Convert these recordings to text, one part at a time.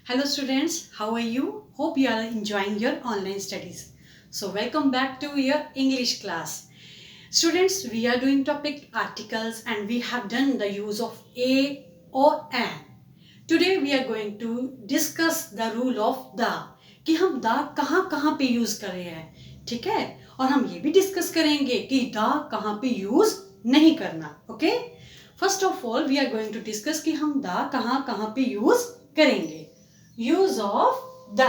Hello students, how are you? Hope you are enjoying your online studies. So welcome back to your English class. Students, we are doing topic articles and we have done the use of a or an. Today we are going to discuss the rule of the कि हम the कहाँ कहाँ पे use कर रहे हैं, ठीक है। और हम ये भी डिस्कस करेंगे कि द कहाँ पे यूज नहीं करना, okay. First of all we are going to discuss कि हम द कहाँ कहाँ पे यूज करेंगे। Use of the,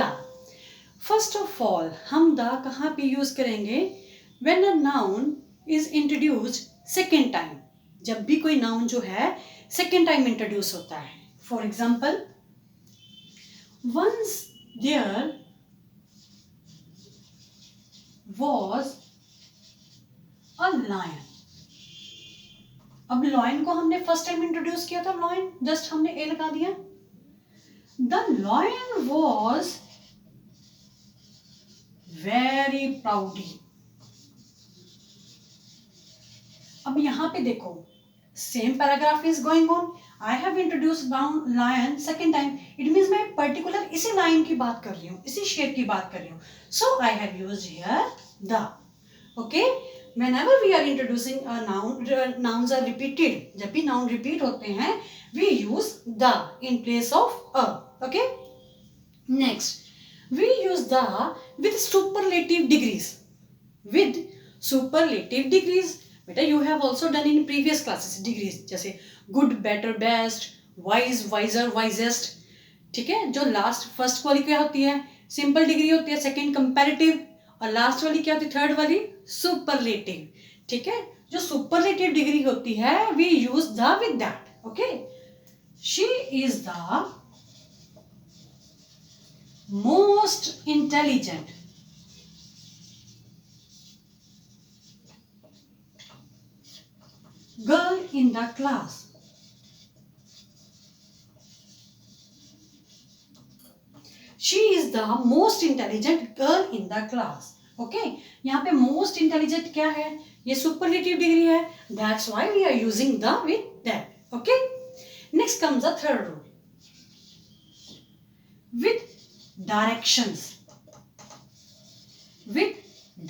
first of all हम द कहाँ पे यूज करेंगे when a noun is introduced second time, जब भी कोई नाउन जो है सेकेंड टाइम इंट्रोड्यूस होता है। For example, once there was a lion. अब लॉयन को हमने फर्स्ट टाइम इंट्रोड्यूस किया था, लॉयन जस्ट हमने ए लगा दिया। The lion was very proudly. अब यहां पे देखो, same paragraph is going on. I have introduce lion second time, it means मैं पर्टिकुलर इसी लाइन की बात कर रही हूँ, इसी शेर की बात कर रही हूँ। So I have used here the, okay. whenever we are introducing a noun, nouns are repeated, जब भी noun repeat होते हैं we use the in place of a, okay. Next, we use the with superlative degrees, with superlative degrees। बेटा you have also done in previous classes degrees, जैसे good, better, best, wise, wiser, wisest, ठीक है। जो last first वाली क्या होती है, simple degree होती है, सेकंड कंपैरेटिव, और लास्ट वाली क्या होती है, थर्ड वाली सुपरलेटिव, ठीक है। जो सुपरलेटिव डिग्री होती है we use the with that, okay. She is the most intelligent girl in the class. She is the most intelligent girl in the class. Okay? यहाँ पे most intelligent क्या है, ये superlative degree है, that's why we are using the with that. Okay? Next comes the third rule. With directions. With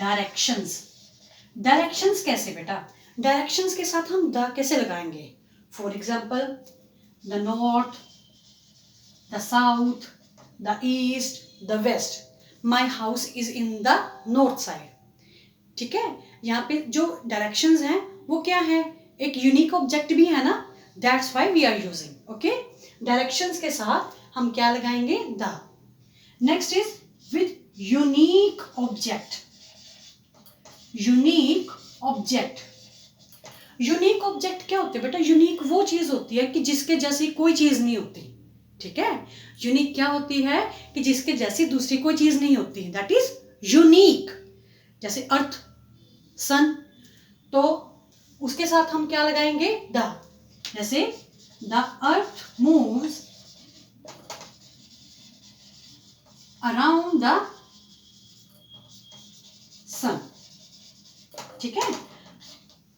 directions. Directions कैसे बेटा? Directions के साथ हम the कैसे लगाएंगे? For example, the north, the south, the east, the west. My house is in the north side. ठीक है। यहाँ पे जो डायरेक्शंस हैं वो क्या है, एक यूनिक ऑब्जेक्ट भी है ना, that's why we are using, okay. Directions के साथ हम क्या लगाएंगे, the. Next is with unique object. Unique object, unique object क्या होते हैं बेटा, यूनिक वो चीज होती है कि जिसके जैसी कोई चीज नहीं होती, ठीक है। यूनिक क्या होती है कि जिसके जैसी दूसरी कोई चीज नहीं होती, दैट इज यूनिक। जैसे अर्थ, सन, तो उसके साथ हम क्या लगाएंगे, द। जैसे the earth moves around the sun, ठीक है।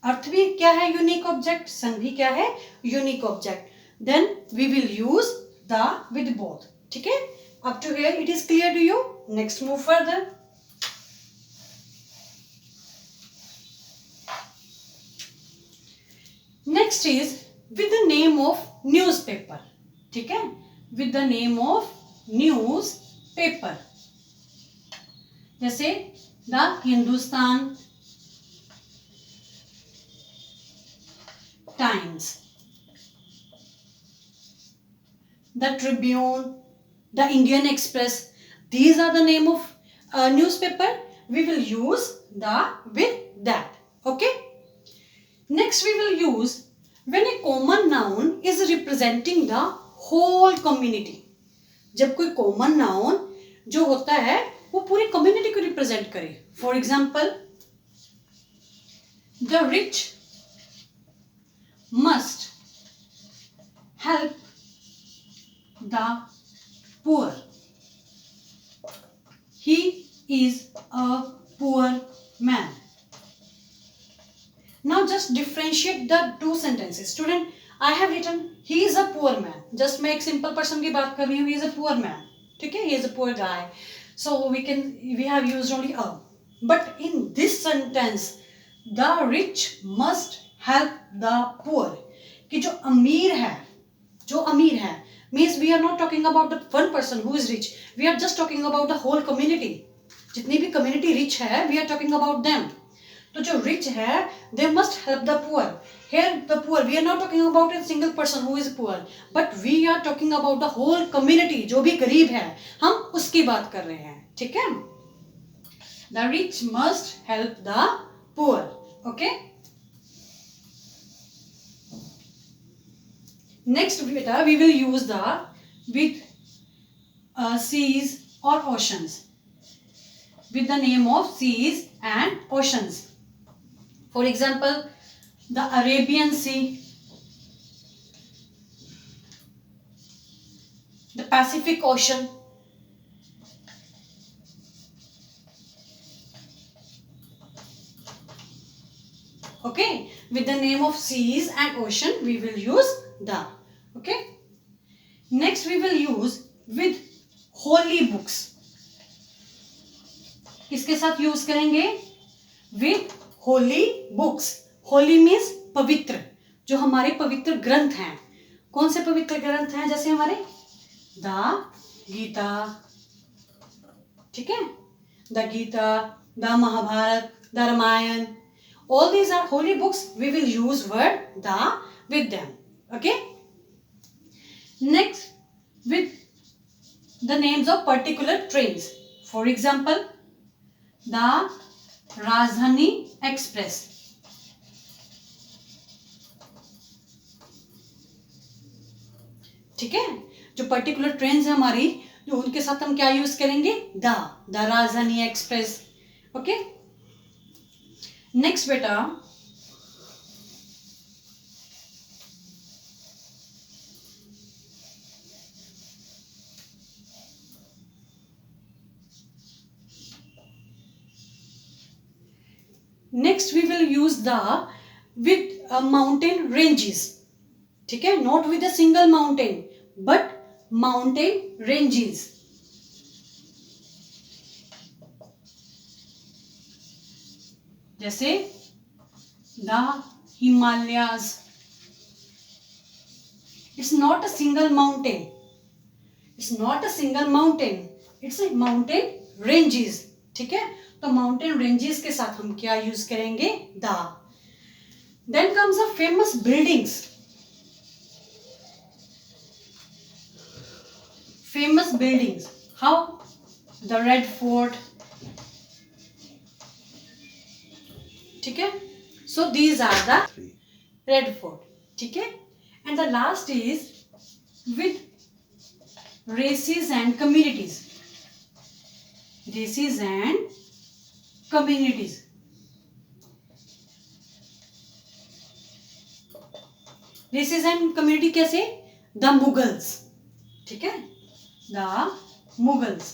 अर्थ भी क्या है, यूनिक ऑब्जेक्ट, सन भी क्या है, unique object. Then we will use the with both, ठीक है। up to here it is clear to you. Next, move further. Next is with the name of newspaper, ठीक है। with the name of newspaper, जैसे the Hindustan Times, the Tribune, the Indian Express. These are the name of newspaper. We will use the with that, okay. Next we will use when a common noun is representing the whole community. जब कोई common noun जो होता है वो पूरी community को represent करे. For example, the rich must help the poor. He is a poor man. Now just differentiate the two sentences. Student, I have written he is a poor man, just मैं एक simple person की बात कर रही हूँ, he is a poor man, ठीक है, he is a poor guy, so we have used only a, but in this sentence the rich must help the poor, कि जो अमीर है means we are not talking about the one person who is rich, we are just talking about the whole community, जितनी भी community rich है we are talking about them. तो जो rich है they must help the poor, here the poor we are not talking about a single person who is poor, but we are talking about the whole community, जो भी गरीब है हम उसकी बात कर रहे हैं, ठीक है। the rich must help the poor, okay। next beta we will use the with seas or oceans, with the name of seas and oceans, for example the Arabian Sea, the Pacific Ocean, okay, with the name of seas and ocean we will use the, okay। next we will use with holy books, किसके साथ use करेंगे, with holy books, Holi means पवित्र, जो हमारे पवित्र ग्रंथ हैं, कौन से पवित्र ग्रंथ हैं, जैसे हमारे द गीता, ठीक है, the Gita, the Mahabharata, the Ramayana, all these are holy books, we will use word the with them, okay। next with the names of particular trains, for example the Rajdhani Express, ठीक है, जो पर्टिकुलर ट्रेन है हमारी, जो उनके साथ हम क्या यूज करेंगे, the Rajdhani Express, okay. Next बेटा next we will use the with mountain ranges, ठीक है, not with a single mountain but mountain ranges, जैसे the Himalayas, it's not a single mountain, it's not a single mountain, it's a mountain ranges, ठीक है। तो mountain ranges के साथ हम क्या यूज करेंगे, the. Then comes a famous buildings, famous buildings, how the Red Fort, ठीक है, so these are the Red Fort, ठीक है। and the last is with races and communities, races and communities, races and community कैसे, the Mughals, ठीक है, the Mughals,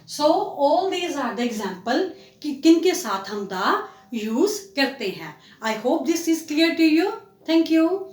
so all these are the example कि किन के साथ हम the यूज करते हैं। I hope this is clear to you, thank you।